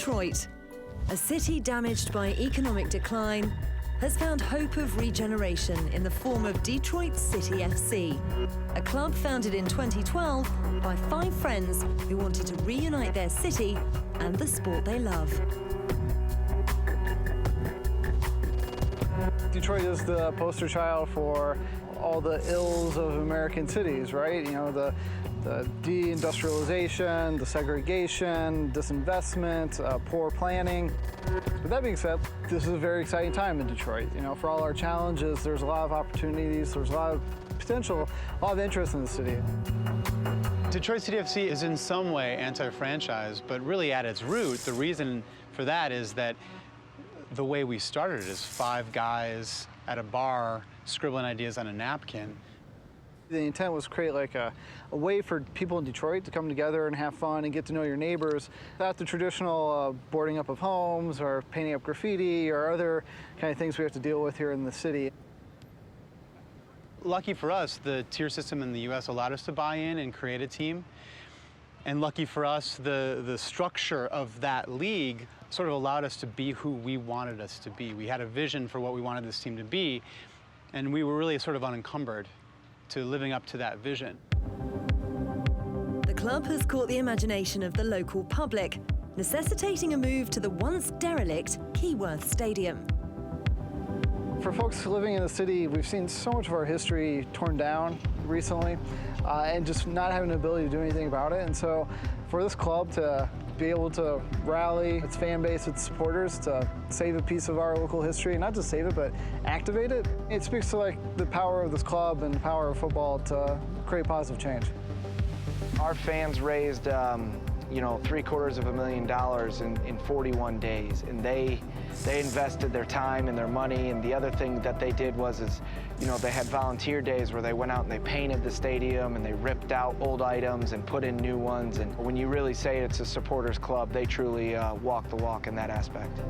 Detroit, a city damaged by economic decline, has found hope of regeneration in the form of Detroit City FC, a club founded in 2012 by 5 friends who wanted to reunite their city and the sport they love. Detroit is the poster child for all the ills of American cities, right? You know, the deindustrialization, the segregation, disinvestment, poor planning. With that being said, this is a very exciting time in Detroit. You know, for all our challenges, there's a lot of opportunities, there's a lot of potential, a lot of interest in the city. Detroit City FC is in some way anti-franchise, but really at its root, the reason for that is that the way we started is 5 guys at a bar scribbling ideas on a napkin. The intent was to create like a way for people in Detroit to come together and have fun and get to know your neighbors without the traditional boarding up of homes or painting up graffiti or other kind of things we have to deal with here in the city. Lucky for us, the tier system in the US allowed us to buy in and create a team. And lucky for us, the structure of that league sort of allowed us to be who we wanted us to be. We had a vision for what we wanted this team to be, and we were really sort of unencumbered to living up to that vision. The club has caught the imagination of the local public, necessitating a move to the once derelict Keyworth Stadium. For folks living in the city, we've seen so much of our history torn down recently, and just not having the ability to do anything about it. And so for this club to be able to rally its fan base, its supporters, to save a piece of our local history, not just save it, but activate it, it speaks to like the power of this club and the power of football to create positive change. Our fans raised, you know, $750,000 in 41 days, and they invested their time and their money. And the other thing that they did was, you know, they had volunteer days where they went out and they painted the stadium and they ripped out old items and put in new ones. And when you really say it's a supporters club, they truly walk the walk in that aspect.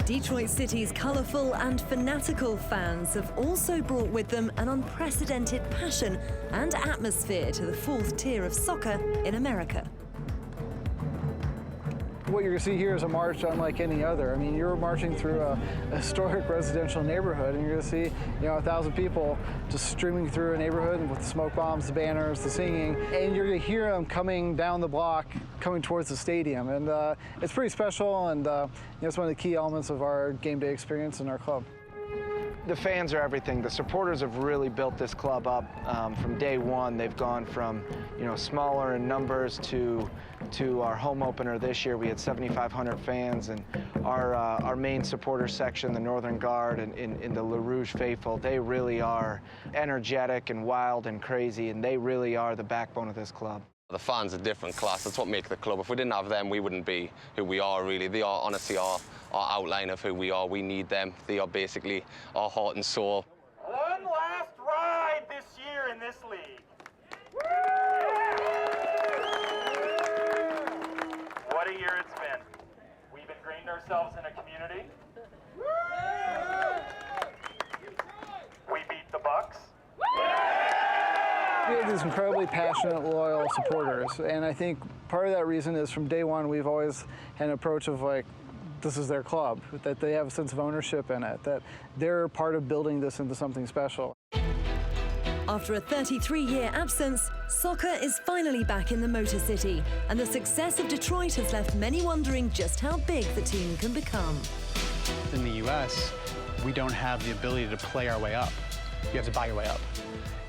Detroit City's colourful and fanatical fans have also brought with them an unprecedented passion and atmosphere to the 4th tier of soccer in America. What you're going to see here is a march unlike any other. I mean, you're marching through a historic residential neighborhood, and you're going to see, you know, 1,000 people just streaming through a neighborhood with the smoke bombs, the banners, the singing, and you're going to hear them coming down the block, coming towards the stadium. And it's pretty special, and you know, it's one of the key elements of our game day experience in our club. The fans are everything. The supporters have really built this club up from day one. They've gone from, you know, smaller in numbers to our home opener this year. We had 7,500 fans, and our main supporter section, the Northern Guard and in the LaRouche faithful, they really are energetic and wild and crazy, and they really are the backbone of this club. The fans are different class. That's what makes the club. If we didn't have them, we wouldn't be who we are, really. They are honestly our outline of who we are. We need them. They are basically our heart and soul. One last ride this year in this league. What a year it's been. We've ingrained ourselves in a community. We beat the Bucks. We have these incredibly passionate, loyal supporters, and I think part of that reason is from day one we've always had an approach of like, this is their club, that they have a sense of ownership in it, that they're part of building this into something special. After a 33-year absence, soccer is finally back in the Motor City, and the success of Detroit has left many wondering just how big the team can become. In the US, we don't have the ability to play our way up. You have to buy your way up.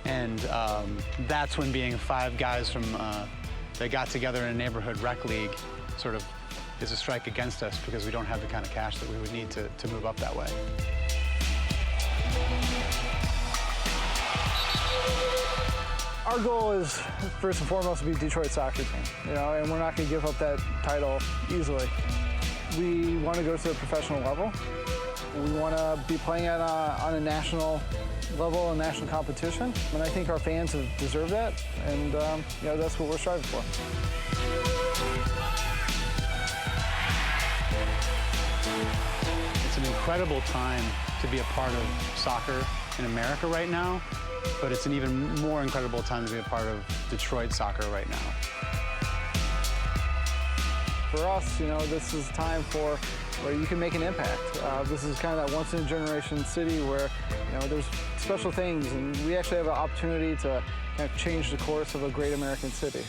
And that's when being 5 guys from that got together in a neighborhood rec league sort of is a strike against us, because we don't have the kind of cash that we would need to move up that way. Our goal is, first and foremost, to be Detroit soccer team, you know, and we're not going to give up that title easily. We want to go to the professional level. We want to be playing on a national level, a national competition, and I think our fans have deserved that, and you know, that's what we're striving for. It's an incredible time to be a part of soccer in America right now, but it's an even more incredible time to be a part of Detroit soccer right now. for us, you know, this is time where you can make an impact. This is kind of that once-in-a-generation city where, you know, there's special things, and we actually have an opportunity to kind of change the course of a great American city.